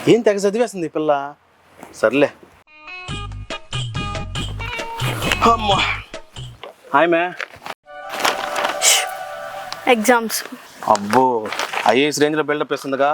ఏం తెగ చదివేస్తుంది ఈ పిల్ల. సర్లే. అమ్మా హాయ్ మే. ఎగ్జామ్స్. అబ్బో ఐఏఎస్ రేంజ్లో బిల్డప్ ఇస్తుందిగా.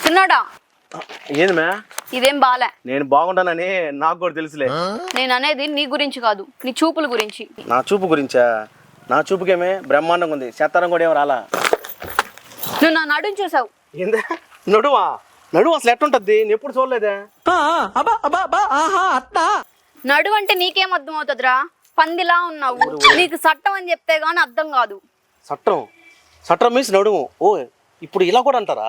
తిన్నాడా? ఏంది మే? ఇదేం బాలే. నేను బాగుంటానని నాకు కూడా తెలుసులే. నేను అనేది నీ గురించి కాదు, నీ చూపుల గురించి. నా చూపు గురించా? నా చూపుకేమే బ్రహ్మాండంగా ఉంది. చెత్తారం కూడా ఏం రాలా. నువ్వు నా నడుము చూసావు. ఏందా నడువా? నడువు అసలు ఎట్టుంటది? నేను ఎప్పుడు చూడలేదే. నడువు అంటే నీకేం అర్థం అవుతుందిరా? పందిలా ఉన్నావు. నీకు చట్టం అని చెప్తే గానీ అర్థం కాదు. చట్టం? చట్టం మీన్స్ నడుము. ఓ ఇప్పుడు ఇలా కూడా అంటారా?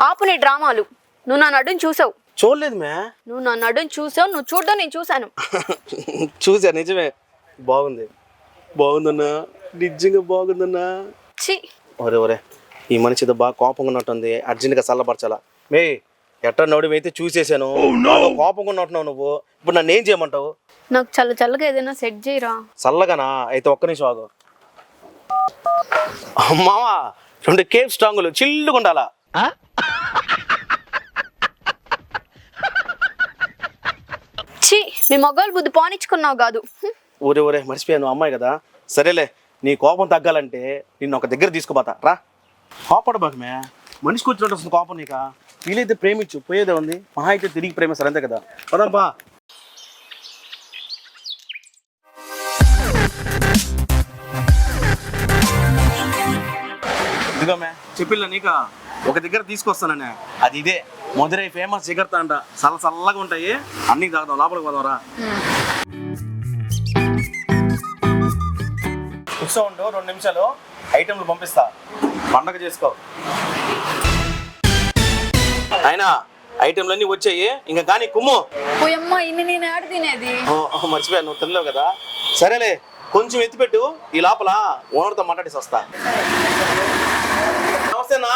ఆపు నీ డ్రామాలు. నువ్వు నా నడుము చూసావు. చూడలేదు మే. నువ్వు నా నడుము చూసావు. నువ్వు చూడడం నేను చూశాను. చూసా, నిజమే. బాగుంది. బాగుందన్నా, నిజంగా బాగుందన్నా. ఒరే ఒరే ఈ మనిషితో బాగా కోపంగా ఉన్నట్టుంది. అర్జెంట్గా చల్లపరచాలా. మే ఎట్ట నడుము అయితే చూసేసాను. కోపంగా ఉన్నట్టున్నావు నువ్వు. ఇప్పుడు నన్ను ఏం చేయమంటావు? నాకు చల్లగా ఏదైనా సెట్ చేయరా. చల్లగానా? అయితే ఒక్క నిమిషం ఆగు. మావా 2 కేప్ స్ట్రాంగులు చిల్లుగా ఉండాలా. మీ మొగోలు బుద్ధి పోనిచ్చుకున్నావు కాదు. ఊరే ఊరే మర్చిపోయాను, అమ్మాయి కదా. సరేలే, నీ కోపం తగ్గాలంటే నిన్ను ఒక దగ్గర తీసుకోపోతా రా. కోపడబాకమే, మనిషికి వచ్చినట్టు వస్తుంది కోపం. నీక వీలైతే ప్రేమించు, పోయేదే ఉంది. మహా అయితే తిరిగి ప్రేమిస్తారు, అంతే కదా. పదంపా. ఇదిగోమే చెప్పిల్లా నీక ఒక దగ్గర తీసుకొస్తాననే. అది ఇదే మధురై ఫేమస్ జిగర్తా అంట. చల్లగా ఉంటాయి, అన్ని తాగుదాం. లోపలికి పోదాం రా. కూర్చోండు 2 నిమిషాలు, ఐటెంలు పంపిస్తా, పండగ చేసుకో. అయినా ఐటెంలన్నీ వచ్చాయి ఇంకా. కానీ కుమ్ము నేను ఆడ తినేది మర్చిపోయాను, నువ్వు తినలేవు కదా. సరేలే, కొంచెం ఎత్తిపెట్టు. ఈ లోపల ఓనర్తో మాట్లాడేసి వస్తా. నమస్తేనా.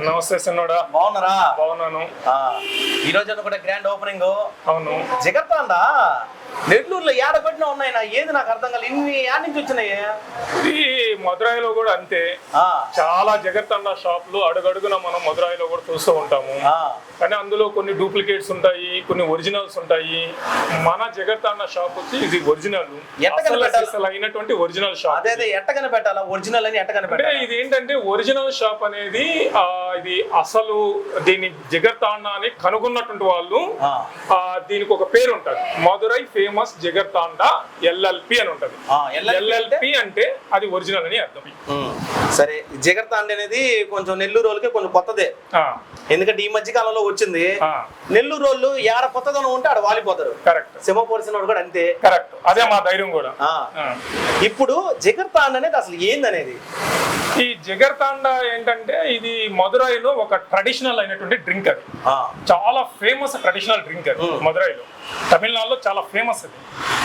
నమస్తే సిన్నోడా. బాగున్నారా? బాగున్నాను. ఈ రోజు కూడా గ్రాండ్ ఓపెనింగ్. అవును. జిగర్తా అందా నెల్లూరులో ఏడబడినా ఉన్నాయినా. ఏది నాకు అర్థం కాదు, ఇన్ని యాడ్ నుంచి వచ్చినాయి. ఈ మదురాయిలో కూడా అంతే. చాలా జగత్తండా షాపులు అడుగడుగున మనం మదురాయిలో కూడా చూస్తూ ఉంటాము. కానీ అందులో కొన్ని డూప్లికేట్స్ ఉంటాయి, కొన్ని ఒరిజినల్స్ ఉంటాయి. మన జగత్తండా షాప్ వచ్చి ఇది ఒరిజినల్, అయినటువంటి ఒరిజినల్ షాప్. అదే ఎట్టగన పెట్టాలా ఒరిజినల్ అని? ఎట్టగన పెట్టాలి? ఇది ఏంటంటే ఒరిజినల్ షాప్ అనేది ఇది అసలు దీని జగత్తాండా అని కనుగొన్నటువంటి వాళ్ళు దీనికి ఒక పేరు ఉంటుంది. మదురై ఫేమస్ జగత్తాండా ఎల్ఎల్పి అని ఉంటది. ఎల్ఎల్పి అంటే అది ఒరిజినల్ అని అర్థం. సరే, జగత్తాండా అనేది కొంచెం నెల్లూరు వాళ్ళకి కొంచెం కొత్తదే. ఎందుకంటే ఈ మధ్య కాలంలో వచ్చింది. నెల్లూరు వాళ్ళు ఏడ కొత్తదనం ఉంటే ఆడ వాలిపోతారు. కరెక్ట్. సింహపోల్సిన కూడా అంతే. కరెక్ట్, అదే మా ధైర్యం కూడా. ఇప్పుడు జగత్తాండా అనేది అసలు ఏందనేది. ఈ జగర్తాండా ఏంటంటే ఇది మదురైలో ఒక ట్రెడిషనల్ అయినటువంటి డ్రింక్. అది చాలా ఫేమస్ ట్రెడిషనల్ డ్రింక్. అది మదురైలో, తమిళనాడులో చాలా ఫేమస్ అది.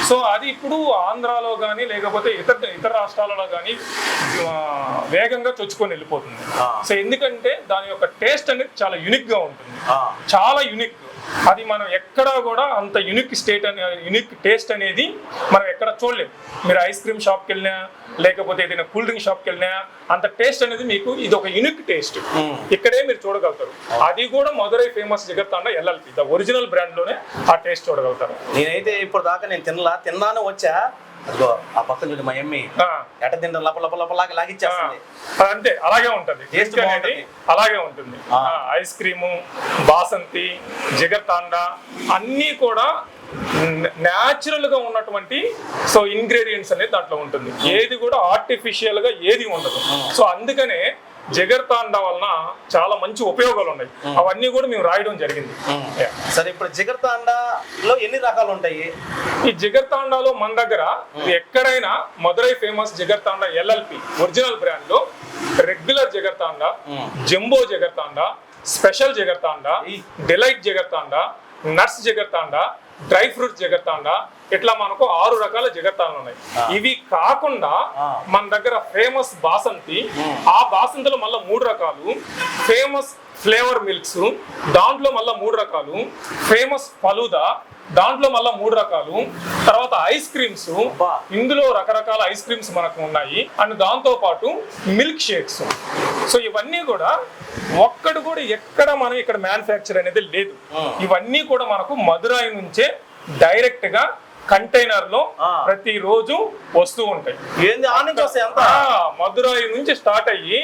సో అది ఇప్పుడు ఆంధ్రాలో కానీ లేకపోతే ఇతర రాష్ట్రాలలో కానీ వేగంగా చొచ్చుకొని వెళ్ళిపోతుంది. సో ఎందుకంటే దాని యొక్క టేస్ట్ అనేది చాలా యూనిక్ గా ఉంటుంది. చాలా యూనిక్. అది మనం ఎక్కడా కూడా అంత యూనిక్ టేస్ట్ అనేది మనం ఎక్కడ చూడలేము. మీరు ఐస్ క్రీమ్ షాప్కి వెళ్ళినా లేకపోతే ఏదైనా కూల్ డ్రింక్ షాప్కి వెళ్ళినా అంత టేస్ట్ అనేది మీకు ఇది ఒక యూనిక్ టేస్ట్ ఇక్కడే మీరు చూడగలుగుతారు. అది కూడా Madurai famous Jigarthanda LLP the original brand లోనే ఆ టేస్ట్ చూడగలుగుతారు. నేనైతే ఇప్పుడు దాకా నేను తిన్నాను వచ్చా. అదిగో ఆ పక్కన చూడు మా ఎమ్మి ఎట తింటే లపలాగా లాగిచ్చేస్తుంది. అంతే, అలాగే ఉంటది. టేస్ట్ అనేది అలాగే ఉంటుంది. ఐస్ క్రీము, బాసంతి, జగత్తాండా అన్నీ కూడా న్యాచురల్ గా ఉన్నటువంటి సో ఇంగ్రీడియంట్స్ అనేది దాంట్లో ఉంటుంది. ఏది కూడా ఆర్టిఫిషియల్ గా ఏది ఉండదు. సో అందుకనే జిగర్తాండా వలన చాలా మంచి ఉపయోగాలు ఉన్నాయి. అవన్నీ కూడా మేము రాయడం జరిగింది. సరే, ఇప్పుడు జిగర్తాండాలో ఎన్ని రకాలు ఉంటాయి? ఈ జిగర్తాండాలో మన దగ్గర ఎక్కడైనా Madurai famous Jigarthanda LLP original brand లో regular jigarthanda, jumbo jigarthanda, special jigarthanda, delight jigarthanda, nuts jigarthanda, dry fruits jigarthanda, ఇట్లా మనకు 6 రకాల జిగర్తాండాలు ఉన్నాయి. ఇవి కాకుండా మన దగ్గర ఫేమస్ బాసంతి, ఆ బాసంతిలో మళ్ళీ 3 రకాలు, ఫేమస్ ఫ్లేవర్ మిల్క్స్ దాంట్లో మళ్ళీ 3 రకాలు, ఫేమస్ ఫలూదా దాంట్లో మళ్ళీ 3 రకాలు, తర్వాత ఐస్ క్రీమ్స్, ఇందులో రకరకాల ఐస్ క్రీమ్స్ మనకు ఉన్నాయి. అండ్ దాంతో పాటు మిల్క్ షేక్స్. సో ఇవన్నీ కూడా ఒక్కడు కూడా ఎక్కడ మనం ఇక్కడ మ్యానుఫ్యాక్చర్ అనేది లేదు. ఇవన్నీ కూడా మనకు మదురై నుంచే డైరెక్ట్ గా కంటైనర్ లో ప్రతిరోజు వస్తూ ఉంటాయి. మదురై నుంచి స్టార్ట్ అయ్యి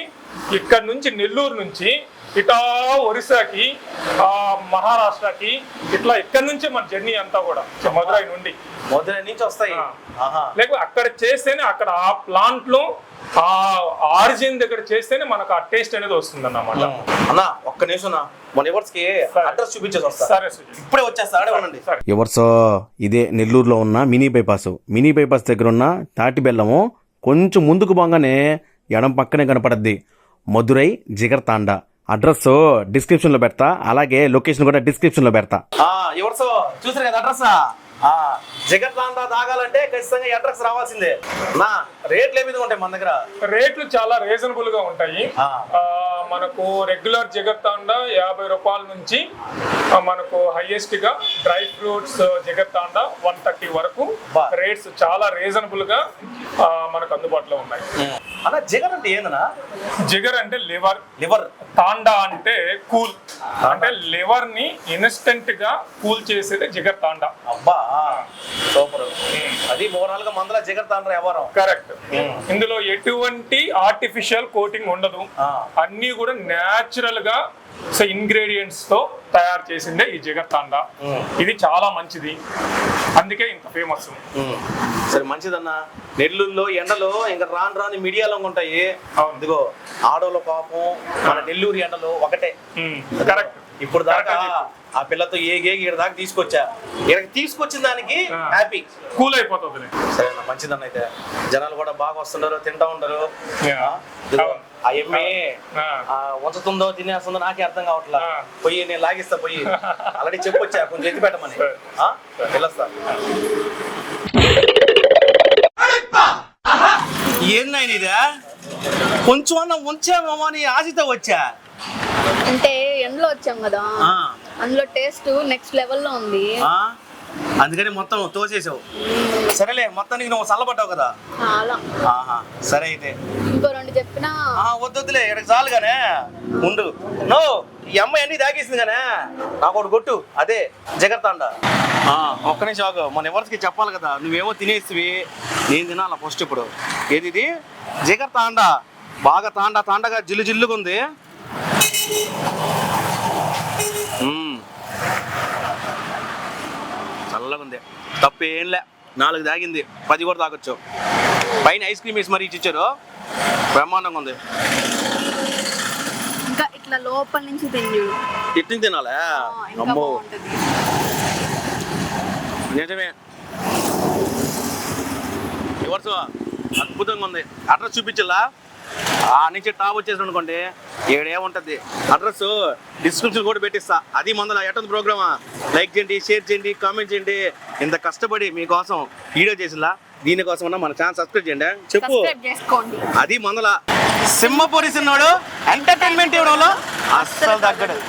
ఇక్కడ నుంచి నెల్లూరు నుంచి ఇటా ఒరిస్సాకి, మహారాష్ట్రకి, ఇట్లా ఇక్కడ నుంచి మన జర్నీ అంతా కూడా మదురై నుండి వస్తాయి. లేకపోతే అక్కడ చేస్తేనే, అక్కడ ఆ ప్లాంట్ లో ఆ ఆరిజిన్ దగ్గర చేస్తేనే మనకు ఆ టేస్ట్ అనేది వస్తుంది అన్నమాట. అన్న ఒక్క నిమిషం, మన ఎవర్స్ కి అడ్రస్ చూపించేసి వస్తా. సరే, ఇప్పుడే వచ్చేస్తా. ఎవర్సో ఇదే నెల్లూరులో ఉన్న మినీ బైపాస్ దగ్గర ఉన్న తాటి బెల్లము కొంచెం ముందుకు పోగానే ఎడం పక్కనే కనపడద్ది మదురై జిగర్తాండా. అడ్రస్ డిస్క్రిప్షన్ లో పెడతా, అలాగే లొకేషన్ కూడా డిస్క్రిప్షన్ లో పెడతా. ఎవర్సో చూసారు కదా అడ్రస్. జిగర్తాండా తాగాలంటే ఖచ్చితంగా అడ్రస్ రావాల్సిందే. నా రేట్లు ఏ విధంగా ఉంటాయి మన దగ్గర? రేట్లు చాలా రీజనబుల్ గా ఉంటాయి. మనకు రెగ్యులర్ జిగర్తాండా 50 రూపాయల నుంచి మనకు హైయెస్ట్ గా డ్రై ఫ్రూట్స్ జిగర్తాండా 130 వరకు రేట్స్ చాలా రీజనబుల్ గా మనకు అందుబాటులో ఉన్నాయి. అన్న జిగర్ అంటే ఏందన్నా? జిగర్ అంటే లివర్, తాండా అంటే కూల్, అంటే లివర్ ని ఇన్స్టెంట్ గా కూల్ చేసేది జిగర్ తాండా. అబ్బా సూపర్. అది మూరాలుగా మందుల జిగర్ తాండా ఎవరు? కరెక్ట్. ఇందులో ఎటువంటి ఆర్టిఫిషియల్ కోటింగ్ ఉండదు, అన్ని కూడా న్యాచురల్ గా ఇంగ్రీడియంట్స్ తో తయారు చేసిందే ఈ జిగర్ తాండా. ఇది చాలా మంచిది, అందుకే ఇంత ఫేమస్. సరే మంచిదన్న. నెల్లూరులో ఎండలు ఇంకా రాని మీడియాలో ఉంటాయి. ఇదిగో ఆడోళ్ళ పాపం, మన నెల్లూరు ఎండలు ఒకటే. కరెక్ట్. ఇప్పుడు దాకా ఆ పిల్లతో ఏగేగి ఇక్కడ దాకా తీసుకొచ్చా, ఇక్కడికి తీసుకొచ్చిన దానికి హ్యాపీ, కూల్ అయిపోతుంది. సరే మంచిదన్న. అయితే జనాలు కూడా బాగా వస్తుంటారు, తింటా ఉంటారు. ఆ ఎమ్మె ఉంచుతుందో తినేస్తుందో నాకే అర్థం కావట్లా. పొయ్యి నేను లాగిస్తా, పొయ్యి ఆల్రెడీ చెప్పొచ్చా, కొంచెం ఎత్తి పెట్టమని. వెళ్ళొస్తా. ఏందైనా ఇదే కొంచెం అన్న ఉంచామా అని ఆశతో వచ్చా. అంటే ఎండలో వచ్చాం కదా, అందులో టేస్ట్ నెక్స్ట్ లెవెల్లో ఉంది, అందుకని మొత్తం తోసేసావు. సరేలే, మొత్తానికి నువ్వు చల్లబడ్డావు కదా. సరే అయితే ఇంకో 2 చెప్పినా వద్దులే, ఇక్కడికి చాలుగానే ఉండు. నో, ఈ అమ్మాయి అన్ని తాగేసింది గానే, నాకు ఒకటి కొట్టు, అదే జిగర్తాండా. ఒక్క నిమిషం ఆగు, మన ఎవరికి చెప్పాలి కదా. నువ్వేమో తినేసివి, నేను తినాలా ఫస్ట్. ఇప్పుడు ఏది ఇది? జిగర్తాండా. బాగా తాండగా జిల్లుగా ఉంది. చల్లగా ఉంది, తప్పేంలే. 4 తాగింది, 10 కూడా తాగొచ్చు. పైన ఐస్ క్రీమ్ వేసి మరీ ఇచ్చారు, బ్రహ్మాండంగా ఉంది. ఇంకా ఇట్లా లోపల నుంచి ఇట్ని తినాలా? అమ్మో నిజమే. ఎవరు అద్భుతంగా ఉంది. అడ్రస్ చూపించలా? ఆ నుంచి టాప్ వచ్చేసి అనుకోండి, ఏముంటది అడ్రస్ డిస్క్రిప్షన్ కూడా పెట్టిస్తా. అది మందల ఎట్టుంది ప్రోగ్రామా? లైక్ చేయండి, షేర్ చేయండి, కామెంట్ చేయండి. ఇంత కష్టపడి మీకోసం వీడియో చేసిలా, దీనికోసం మన ఛానల్ సబ్స్క్రైబ్ చేయండి. చెప్పు, అది మందల సింహపూరి సిన్నోడు ఎంటర్టైన్మెంట్ ఇవ్వడంలో అస్సలు తగ్గడు.